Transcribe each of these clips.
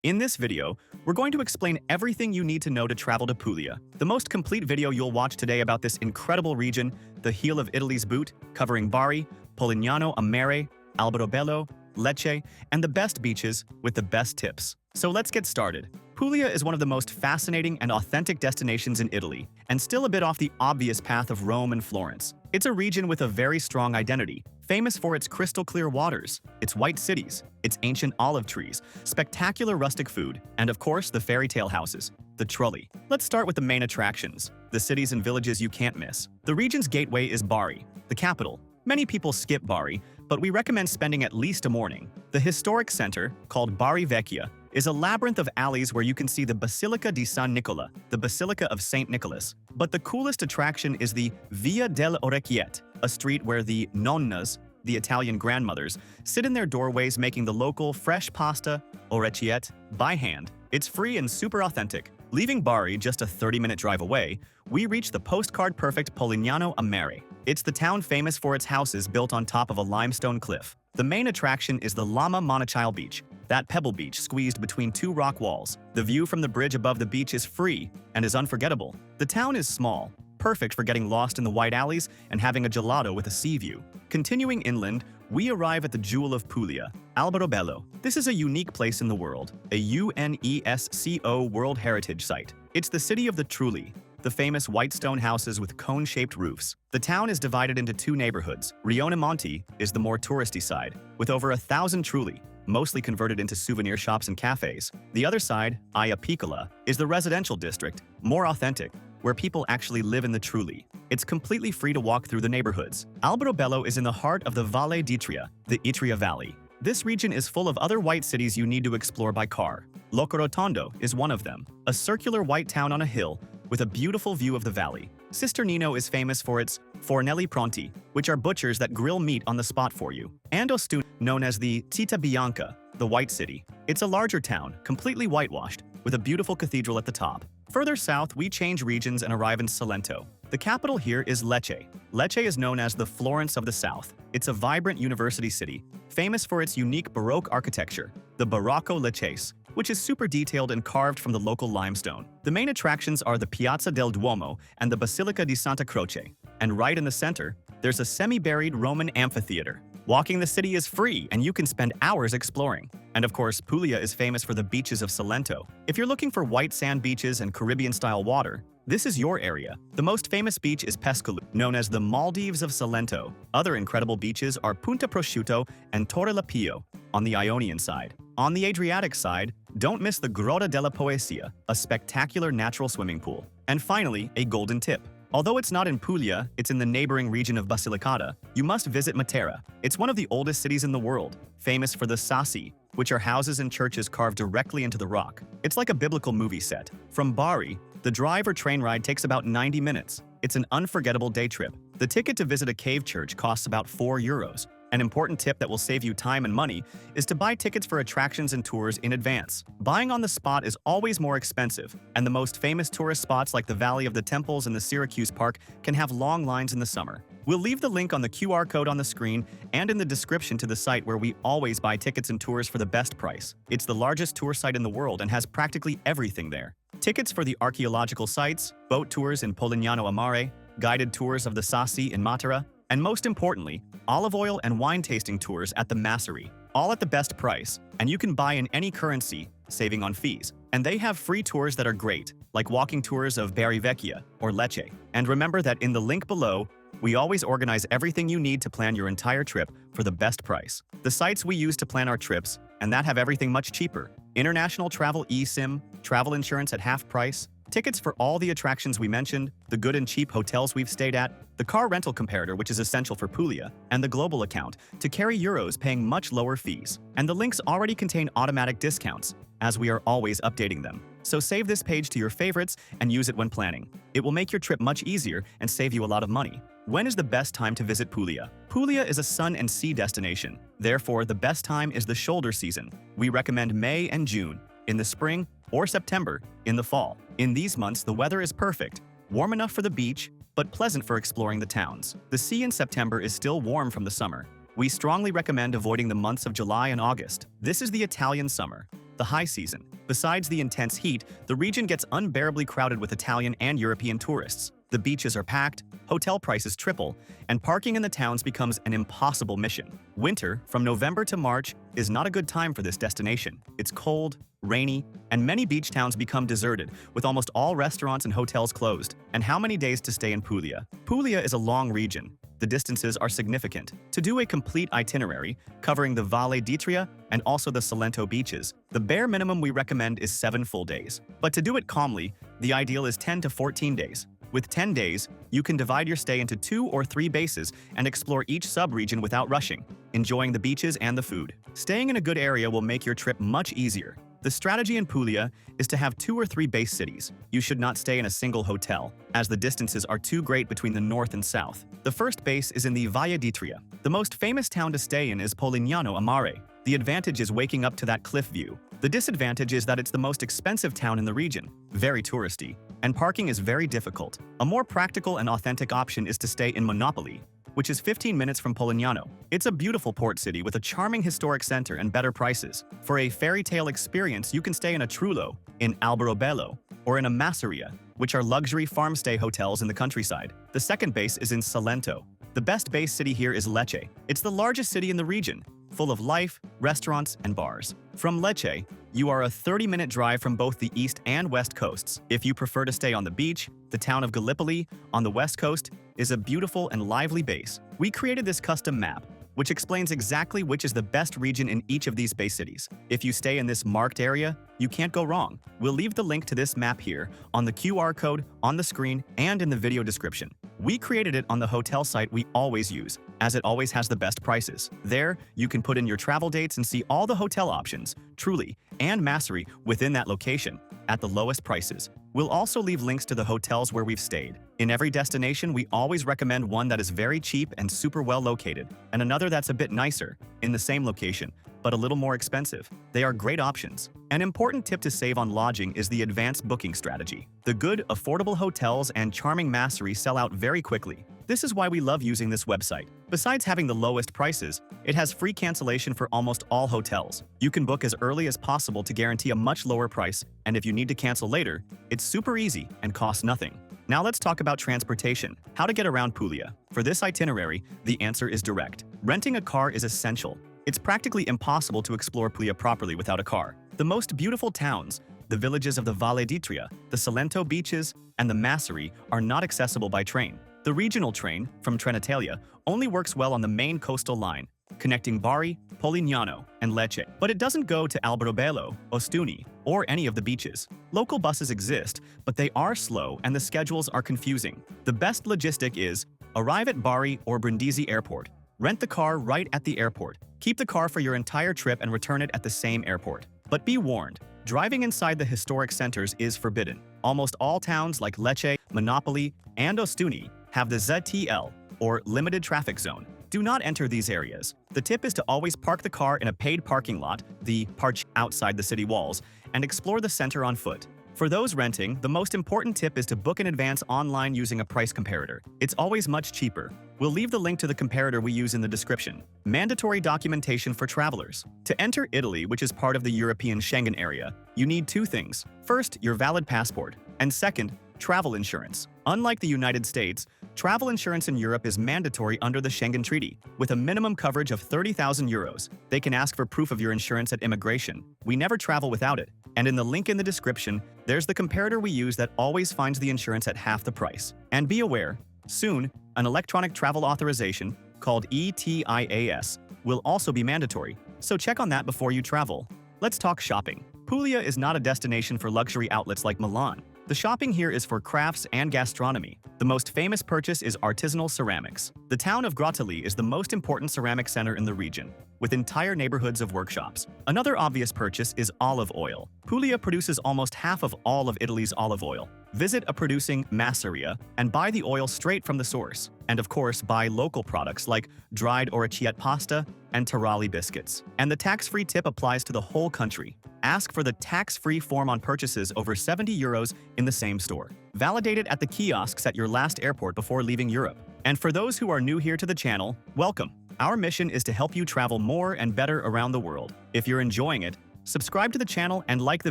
In this video, we're going to explain everything you need to know to travel to Puglia, the most complete video you'll watch today about this incredible region, the heel of Italy's boot, covering Bari, Polignano, Mare, Alberobello, Lecce, and the best beaches with the best tips. So let's get started. Puglia is one of the most fascinating and authentic destinations in Italy, and still a bit off the obvious path of Rome and Florence. It's a region with a very strong identity, famous for its crystal-clear waters, its white cities, its ancient olive trees, spectacular rustic food, and of course the fairy tale houses, the Trulli. Let's start with the main attractions, the cities and villages you can't miss. The region's gateway is Bari, the capital. Many people skip Bari, but we recommend spending at least a morning. The historic center, called Bari Vecchia, is a labyrinth of alleys where you can see the Basilica di San Nicola, the Basilica of St. Nicholas. But the coolest attraction is the Via delle Orecchiette, a street where the nonnas, the Italian grandmothers, sit in their doorways making the local fresh pasta, orecchiette, by hand. It's free and super authentic. Leaving Bari just a 30-minute drive away, we reach the postcard-perfect Polignano a Mare. It's the town famous for its houses built on top of a limestone cliff. The main attraction is the Lama Monachile Beach, that pebble beach squeezed between two rock walls. The view from the bridge above the beach is free and is unforgettable. The town is small, perfect for getting lost in the white alleys and having a gelato with a sea view. Continuing inland, we arrive at the jewel of Puglia, Alberobello. This is a unique place in the world, a UNESCO World Heritage Site. It's the city of the Trulli, the famous white stone houses with cone-shaped roofs. The town is divided into two neighborhoods. Rione Monti is the more touristy side, with over 1,000 Trulli, mostly converted into souvenir shops and cafes. The other side, Aya Piccola, is the residential district, more authentic, where people actually live in the Trulli. It's completely free to walk through the neighborhoods. Alberobello is in the heart of the Valle d'Itria, the Itria Valley. This region is full of other white cities you need to explore by car. Locorotondo is one of them, a circular white town on a hill with a beautiful view of the valley. Cisternino is famous for its fornelli pronti, which are butchers that grill meat on the spot for you. And Ostuni, known as the Città Bianca, the White City. It's a larger town, completely whitewashed, with a beautiful cathedral at the top. Further south, we change regions and arrive in Salento. The capital here is Lecce. Lecce is known as the Florence of the South. It's a vibrant university city, famous for its unique Baroque architecture, the Barocco Leccese, which is super detailed and carved from the local limestone. The main attractions are the Piazza del Duomo and the Basilica di Santa Croce. And right in the center, there's a semi-buried Roman amphitheater. Walking the city is free, and you can spend hours exploring. And of course, Puglia is famous for the beaches of Salento. If you're looking for white sand beaches and Caribbean-style water, this is your area. The most famous beach is Pescalu, known as the Maldives of Salento. Other incredible beaches are Punta Prosciutto and Torre Lapio on the Ionian side. On the Adriatic side, don't miss the Grotta della Poesia, a spectacular natural swimming pool. And finally, a golden tip. Although it's not in Puglia, it's in the neighboring region of Basilicata, you must visit Matera. It's one of the oldest cities in the world, famous for the sassi, which are houses and churches carved directly into the rock. It's like a biblical movie set. From Bari, the drive or train ride takes about 90 minutes. It's an unforgettable day trip. The ticket to visit a cave church costs about €4. An important tip that will save you time and money is to buy tickets for attractions and tours in advance. Buying on the spot is always more expensive, and the most famous tourist spots like the Valley of the Temples and the Syracuse Park can have long lines in the summer. We'll leave the link on the QR code on the screen and in the description to the site where we always buy tickets and tours for the best price. It's the largest tour site in the world and has practically everything there. Tickets for the archaeological sites, boat tours in Polignano a Mare, guided tours of the Sassi in Matera, and most importantly, olive oil and wine tasting tours at the Massari, all at the best price, and you can buy in any currency, saving on fees. And they have free tours that are great, like walking tours of Bari Vecchia or Lecce. And remember that in the link below, we always organize everything you need to plan your entire trip for the best price. The sites we use to plan our trips, and that have everything much cheaper. International travel eSIM, travel insurance at half price, tickets for all the attractions we mentioned, the good and cheap hotels we've stayed at, the car rental comparator which is essential for Puglia, and the global account to carry euros paying much lower fees. And the links already contain automatic discounts, as we are always updating them. So save this page to your favorites and use it when planning. It will make your trip much easier and save you a lot of money. When is the best time to visit Puglia? Puglia is a sun and sea destination. Therefore, the best time is the shoulder season. We recommend May and June, in the spring, or September, in the fall. In these months, the weather is perfect, warm enough for the beach, but pleasant for exploring the towns. The sea in September is still warm from the summer. We strongly recommend avoiding the months of July and August. This is the Italian summer. the high season. Besides the intense heat, the region gets unbearably crowded with Italian and European tourists. The beaches are packed, hotel prices triple, and parking in the towns becomes an impossible mission. Winter, from November to March, is not a good time for this destination. It's cold, rainy, and many beach towns become deserted, with almost all restaurants and hotels closed. And how many days to stay in Puglia? Puglia is a long region. The distances are significant. To do a complete itinerary, covering the Valle d'Itria and also the Salento beaches, the bare minimum we recommend is 7 full days. But to do it calmly, the ideal is 10 to 14 days. With 10 days, you can divide your stay into 2 or 3 bases and explore each sub-region without rushing, enjoying the beaches and the food. Staying in a good area will make your trip much easier. The strategy in Puglia is to have 2 or 3 base cities. You should not stay in a single hotel, as the distances are too great between the north and south. The first base is in the Valle d'Itria. The most famous town to stay in is Polignano a Mare. The advantage is waking up to that cliff view. The disadvantage is that it's the most expensive town in the region, very touristy, and parking is very difficult. A more practical and authentic option is to stay in Monopoli, which is 15 minutes from Polignano. It's a beautiful port city with a charming historic center and better prices. For a fairy tale experience, you can stay in a Trullo, in Alberobello, or in a Masseria, which are luxury farm-stay hotels in the countryside. The second base is in Salento. The best base city here is Lecce. It's the largest city in the region, full of life, restaurants, and bars. From Lecce, you are a 30-minute drive from both the east and west coasts. If you prefer to stay on the beach, the town of Gallipoli, on the west coast, is a beautiful and lively base. We created this custom map, which explains exactly which is the best region in each of these base cities. If you stay in this marked area, you can't go wrong. We'll leave the link to this map here, on the QR code, on the screen, and in the video description. We created it on the hotel site we always use, as it always has the best prices. There, you can put in your travel dates and see all the hotel options, Truly, and Massery within that location, at the lowest prices. We'll also leave links to the hotels where we've stayed. In every destination, we always recommend one that is very cheap and super well located, and another that's a bit nicer, in the same location, but a little more expensive. They are great options. An important tip to save on lodging is the advanced booking strategy. The good, affordable hotels and charming Massery sell out very quickly. This is why we love using this website. Besides having the lowest prices, it has free cancellation for almost all hotels. You can book as early as possible to guarantee a much lower price, and if you need to cancel later, it's super easy and costs nothing. Now let's talk about transportation. How to get around Puglia. For this itinerary, the answer is direct. Renting a car is essential. It's practically impossible to explore Puglia properly without a car. The most beautiful towns, the villages of the Valle d'Itria, the Salento beaches, and the Massery are not accessible by train. The regional train, from Trenitalia, only works well on the main coastal line, connecting Bari, Polignano, and Lecce, but it doesn't go to Alberobello, Ostuni, or any of the beaches. Local buses exist, but they are slow and the schedules are confusing. The best logistic is arrive at Bari or Brindisi Airport. Rent the car right at the airport. Keep the car for your entire trip and return it at the same airport. But be warned, driving inside the historic centers is forbidden. Almost all towns like Lecce, Monopoli, and Ostuni have the ZTL, or limited traffic zone. Do not enter these areas. The tip is to always park the car in a paid parking lot, the parch outside the city walls, and explore the center on foot. For those renting, the most important tip is to book in advance online using a price comparator. It's always much cheaper. We'll leave the link to the comparator we use in the description. Mandatory documentation for travelers. To enter Italy, which is part of the European Schengen area, you need 2 things. First, your valid passport, and second, travel insurance. Unlike the United States, travel insurance in Europe is mandatory under the Schengen Treaty, with a minimum coverage of 30,000 euros. They can ask for proof of your insurance at immigration. We never travel without it. And in the link in the description, there's the comparator we use that always finds the insurance at half the price. And be aware, soon, an electronic travel authorization, called ETIAS, will also be mandatory, so check on that before you travel. Let's talk shopping. Puglia is not a destination for luxury outlets like Milan. The shopping here is for crafts and gastronomy. The most famous purchase is artisanal ceramics. The town of Grottoli is the most important ceramic center in the region, with entire neighborhoods of workshops. Another obvious purchase is olive oil. Puglia produces almost half of all of Italy's olive oil. Visit a producing masseria and buy the oil straight from the source. And of course, buy local products like dried orecchiette pasta and taralli biscuits. And the tax-free tip applies to the whole country. Ask for the tax-free form on purchases over 70 euros in the same store. Validate it at the kiosks at your last airport before leaving Europe. And for those who are new here to the channel, welcome. Our mission is to help you travel more and better around the world. If you're enjoying it, subscribe to the channel and like the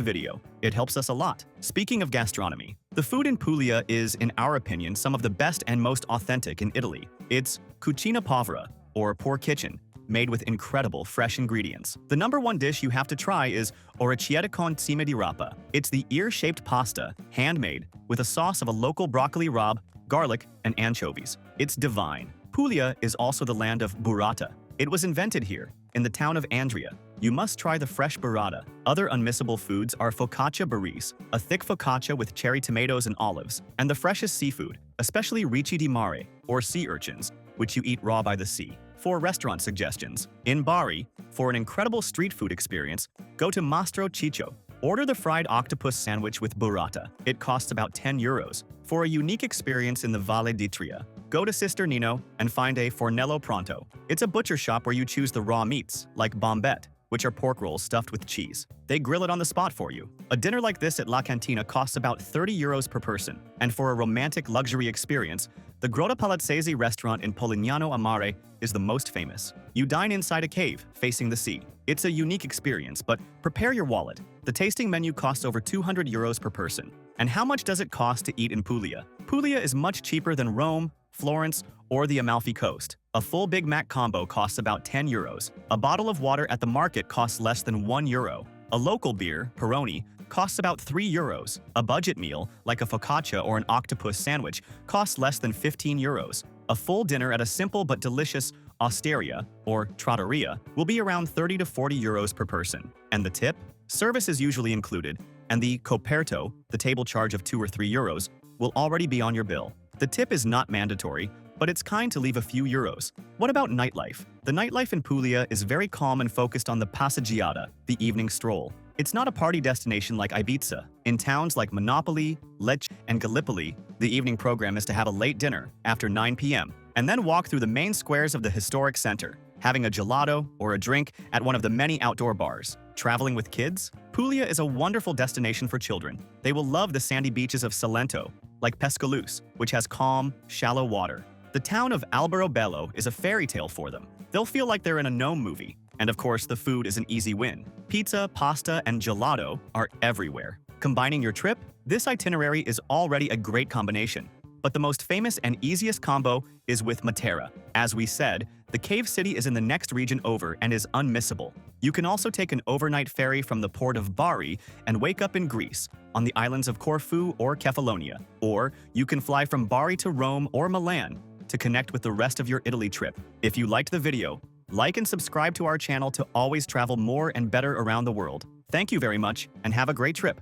video. It helps us a lot. Speaking of gastronomy, the food in Puglia is, in our opinion, some of the best and most authentic in Italy. It's cucina povera, or poor kitchen, made with incredible fresh ingredients. The #1 dish you have to try is orecchietta con cime di rapa. It's the ear-shaped pasta, handmade, with a sauce of a local broccoli rabe, garlic, and anchovies. It's divine. Puglia is also the land of burrata. It was invented here, in the town of Andria. You must try the fresh burrata. Other unmissable foods are focaccia barese, a thick focaccia with cherry tomatoes and olives, and the freshest seafood, especially ricci di mare, or sea urchins, which you eat raw by the sea. For restaurant suggestions, in Bari, for an incredible street food experience, go to Mastro Ciccio. Order the fried octopus sandwich with burrata. It costs about €10. For a unique experience in the Valle d'Itria, go to Sister Nino and find a fornello pronto. It's a butcher shop where you choose the raw meats, like bombette, which are pork rolls stuffed with cheese. They grill it on the spot for you. A dinner like this at La Cantina costs about €30 per person. And for a romantic luxury experience, the Grotta Palazzesi restaurant in Polignano a Mare is the most famous. You dine inside a cave, facing the sea. It's a unique experience, but prepare your wallet. The tasting menu costs over €200 per person. And how much does it cost to eat in Puglia? Puglia is much cheaper than Rome, Florence, or the Amalfi Coast. A full Big Mac combo costs about €10. A bottle of water at the market costs less than €1. A local beer, Peroni, costs about €3. A budget meal, like a focaccia or an octopus sandwich, costs less than €15. A full dinner at a simple but delicious osteria, or trattoria, will be around €30 to €40 per person. And the tip? Service is usually included, and the coperto, the table charge of €2 or €3, will already be on your bill. The tip is not mandatory, but it's kind to leave a few euros. What about nightlife? The nightlife in Puglia is very calm and focused on the passeggiata, the evening stroll. It's not a party destination like Ibiza. In towns like Monopoli, Lecce, and Gallipoli, the evening program is to have a late dinner after 9 p.m. and then walk through the main squares of the historic center, having a gelato or a drink at one of the many outdoor bars. Traveling with kids? Puglia is a wonderful destination for children. They will love the sandy beaches of Salento, like Pescalus, which has calm, shallow water. The town of Alberobello is a fairy tale for them. They'll feel like they're in a gnome movie. And of course, the food is an easy win. Pizza, pasta, and gelato are everywhere. Combining your trip, this itinerary is already a great combination. But the most famous and easiest combo is with Matera. As we said, the cave city is in the next region over and is unmissable. You can also take an overnight ferry from the port of Bari and wake up in Greece, on the islands of Corfu or Kefalonia. Or you can fly from Bari to Rome or Milan to connect with the rest of your Italy trip. If you liked the video, like and subscribe to our channel to always travel more and better around the world. Thank you very much, and have a great trip.